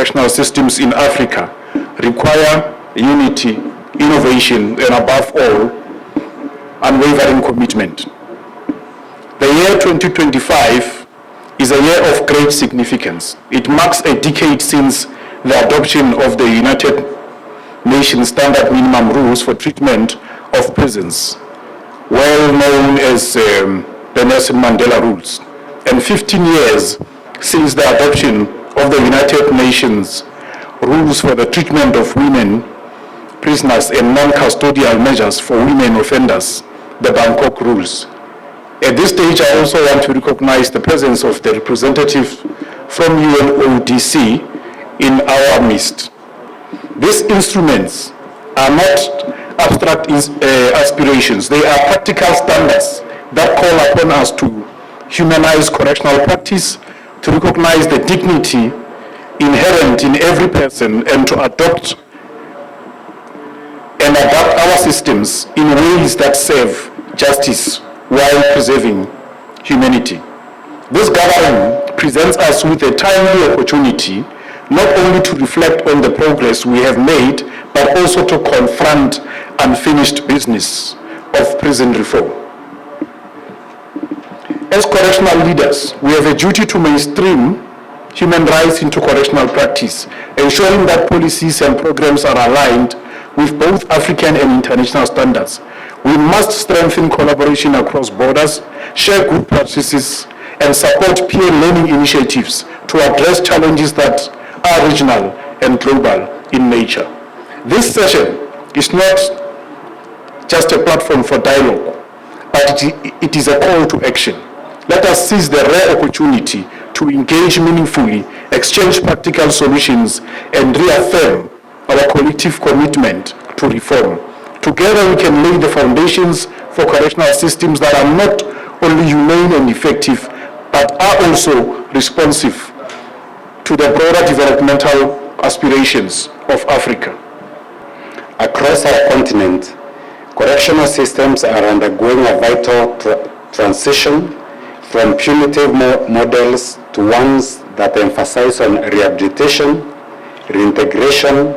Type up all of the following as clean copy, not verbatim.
correctional systems in Africa require unity, innovation, and above all, unwavering commitment. The year 2025 is a year of great significance. It marks a decade since the adoption of the United Nations Standard Minimum Rules for Treatment of Prisons, well known as the Nelson Mandela Rules, and 15 years since the adoption of the United Nations Rules for the Treatment of Women Prisoners and Non-Custodial Measures for Women Offenders, the Bangkok Rules. At this stage, I also want to recognize the presence of the representative from UNODC in our midst. These instruments are not abstract aspirations. They are practical standards that call upon us to humanize correctional practice, to recognize the dignity inherent in every person, and to adopt and adapt our systems in ways that serve justice while preserving humanity. This gathering presents us with a timely opportunity not only to reflect on the progress we have made, but also to confront unfinished business of prison reform. As correctional leaders, we have a duty to mainstream human rights into correctional practice, ensuring that policies and programs are aligned with both African and international standards. We must strengthen collaboration across borders, share good practices, and support peer learning initiatives to address challenges that are regional and global in nature. This session is not just a platform for dialogue, but it is a call to action. Let us seize the rare opportunity to engage meaningfully, exchange practical solutions, and reaffirm our collective commitment to reform. Together we can lay the foundations for correctional systems that are not only humane and effective, but are also responsive to the broader developmental aspirations of Africa. Across our continent, correctional systems are undergoing a vital transition from punitive models to ones that emphasize on rehabilitation, reintegration,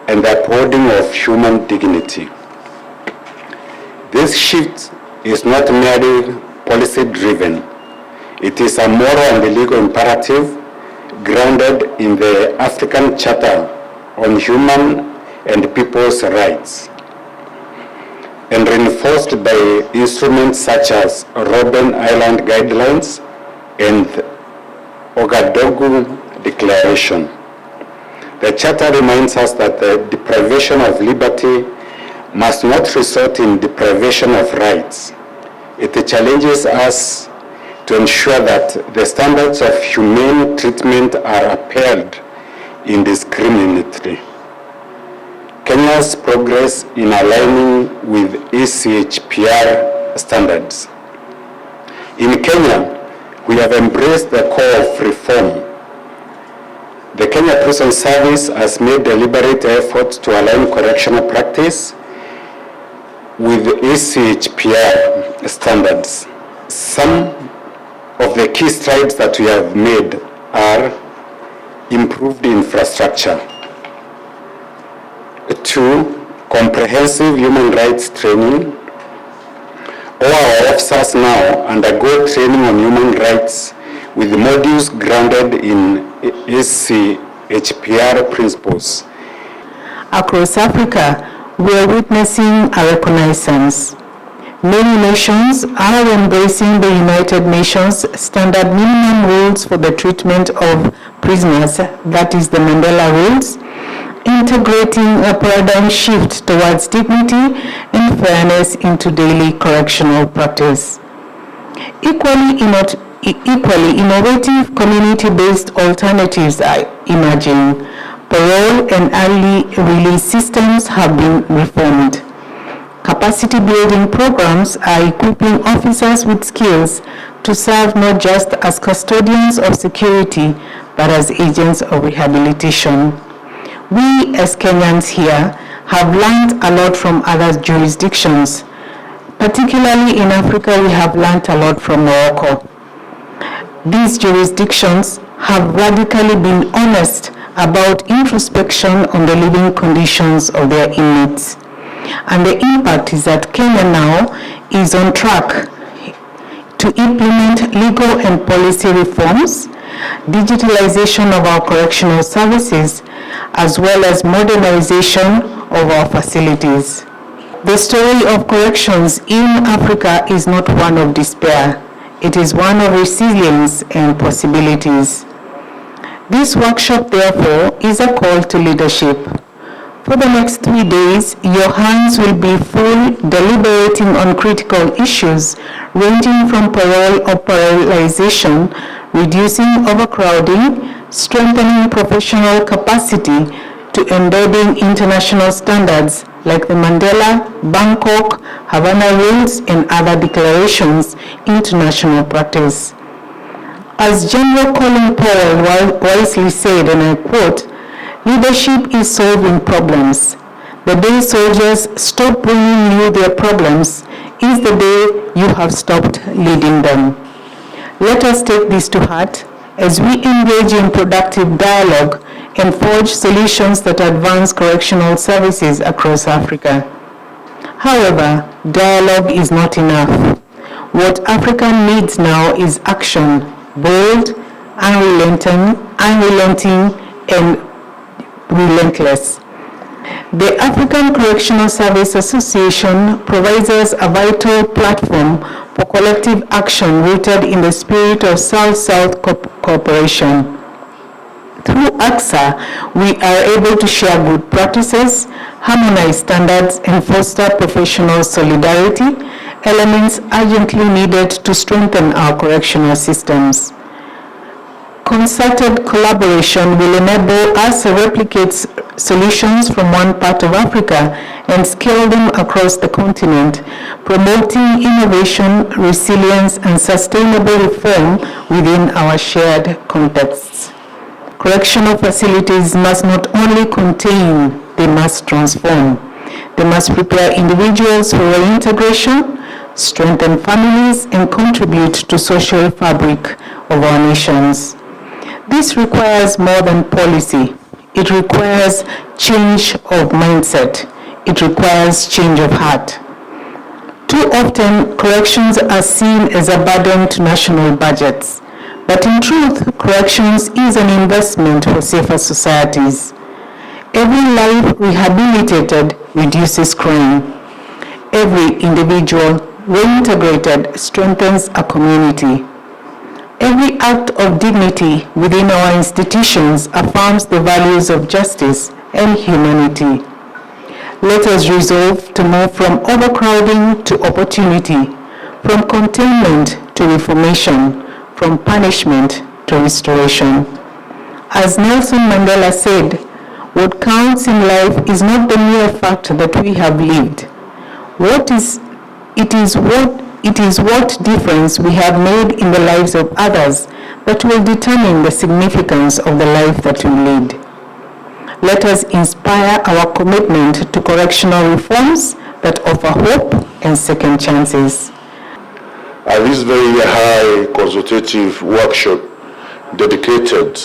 and the upholding of human dignity. This shift is not merely policy-driven. It is a moral and legal imperative grounded in the African Charter on Human and People's Rights, and reinforced by instruments such as Robben Island Guidelines and Ouagadougou Declaration. The Charter reminds us that the deprivation of liberty must not result in deprivation of rights. It challenges us to ensure that the standards of humane treatment are upheld indiscriminately. Kenya's progress in aligning with ACHPR standards. In Kenya, we have embraced the call of reform. The Kenya Prison Service has made deliberate efforts to align correctional practice with ACHPR standards. Some of the key strides that we have made are improved infrastructure. 2, comprehensive human rights training. All our officers now undergo training on human rights with modules grounded in ACHPR principles. Across Africa, we are witnessing a reconnaissance. Many nations are embracing the United Nations Standard Minimum Rules for the Treatment of Prisoners, that is the Mandela Rules, integrating a paradigm shift towards dignity and fairness into daily correctional practice. Equally innovative community-based alternatives are emerging. Parole and early release systems have been reformed. Capacity building programs are equipping officers with skills to serve not just as custodians of security, but as agents of rehabilitation. We as Kenyans here have learned a lot from other jurisdictions. Particularly in Africa, we have learned a lot from Morocco. These jurisdictions have radically been honest about introspection on the living conditions of their inmates. And the impact is that Kenya now is on track to implement legal and policy reforms, digitalization of our correctional services, as well as modernization of our facilities. The story of corrections in Africa is not one of despair. It is one of resilience and possibilities. This workshop, therefore, is a call to leadership. For the next 3 days, your hands will be full deliberating on critical issues ranging from parole or parolization, reducing overcrowding, strengthening professional capacity, to embedding international standards like the Mandela, Bangkok, Havana Rules, and other declarations into national practice. As General Colin Powell wisely said, and I quote, "Leadership is solving problems. The day soldiers stop bringing you their problems is the day you have stopped leading them." Let us take this to heart as we engage in productive dialogue and forge solutions that advance correctional services across Africa. However, dialogue is not enough. What Africa needs now is action, bold, unrelenting, and relentless. The African Correctional Service Association provides us a vital platform for collective action rooted in the spirit of South-South cooperation. Through ACHPR, we are able to share good practices, harmonize standards, and foster professional solidarity, elements urgently needed to strengthen our correctional systems. Concerted collaboration will enable us to replicate solutions from one part of Africa and scale them across the continent, promoting innovation, resilience, and sustainable reform within our shared contexts. Correctional facilities must not only contain, they must transform. They must prepare individuals for reintegration, strengthen families, and contribute to social fabric of our nations. This requires more than policy. It requires change of mindset. It requires change of heart. Too often, corrections are seen as a burden to national budgets. But in truth, corrections is an investment for safer societies. Every life rehabilitated reduces crime. Every individual reintegrated strengthens a community. Every act of dignity within our institutions affirms the values of justice and humanity. Let us resolve to move from overcrowding to opportunity, from containment to reformation, from punishment to restoration. As Nelson Mandela said, what counts in life is not the mere fact that we have lived. It is what difference we have made in the lives of others that will determine the significance of the life that we lead. Let us inspire our commitment to correctional reforms that offer hope and second chances. At this very high consultative workshop dedicated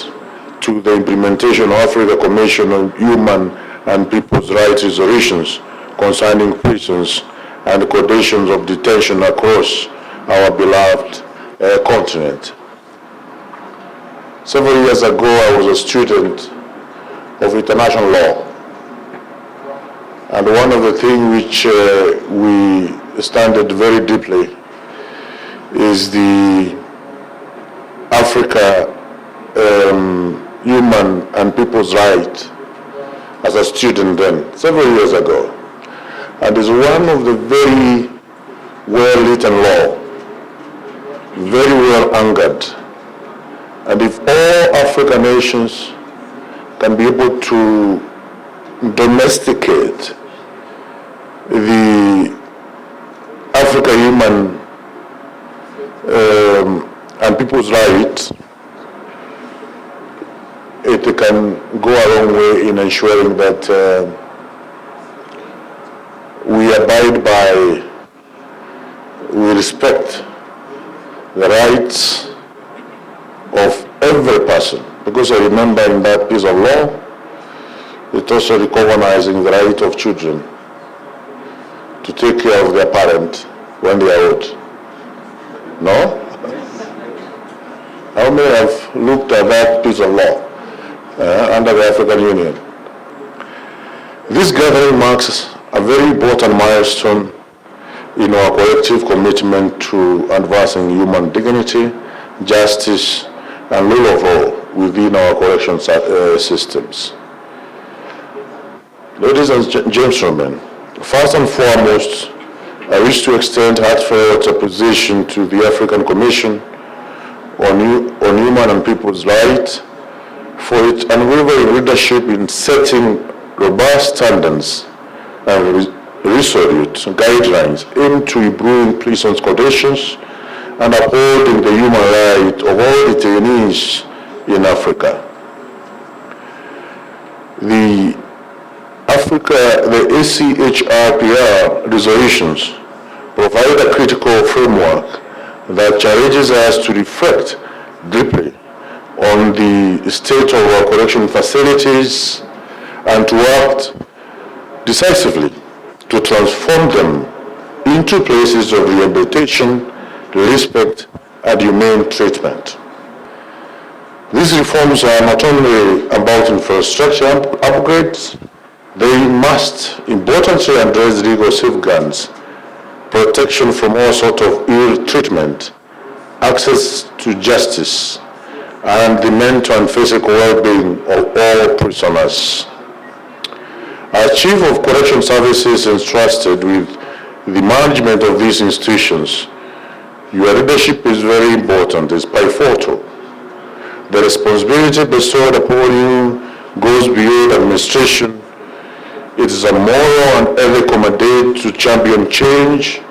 to the implementation of Africa Commission on Human and People's Rights resolutions concerning prisons and the conditions of detention across our beloved continent. Several years ago, I was a student of international law. And one of the things which we studied very deeply is the Africa Human and People's Rights as a student then, several years ago. And is one of the very well-written law, very well anchored. And if all African nations can be able to domesticate the Africa Human and People's Rights, it can go a long way in ensuring that we abide by, we respect the rights of every person because I remember in that piece of law, it also recognizing the right of children to take care of their parent when they are old. No? How many have looked at that piece of law under the African Union? This gathering marks a very important milestone in our collective commitment to advancing human dignity, justice, and rule of law within our correction systems. Ladies and gentlemen, first and foremost, I wish to extend heartfelt appreciation to the African Commission on Human and People's Rights for its unwavering leadership in setting robust standards and resolute guidelines aimed to improving prison conditions and upholding the human rights of all detainees in Africa. The ACHPR resolutions provide a critical framework that challenges us to reflect deeply on the state of our correction facilities and to act decisively to transform them into places of rehabilitation, respect, and humane treatment. These reforms are not only about infrastructure upgrades, they must importantly address legal safeguards, protection from all sorts of ill treatment, access to justice, and the mental and physical well-being of all prisoners. As Chief of Correction Services entrusted with the management of these institutions, your leadership is very important, it's pivotal. The responsibility bestowed upon you goes beyond administration. It is a moral and ethical mandate to champion change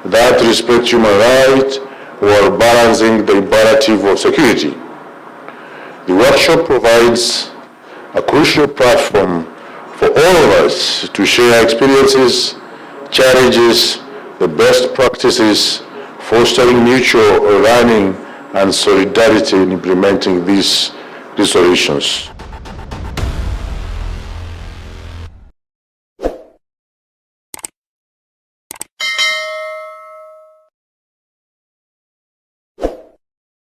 that respects human rights while balancing the imperative of security. The workshop provides a crucial platform for all of us to share experiences, challenges, the best practices, fostering mutual learning and solidarity in implementing these resolutions.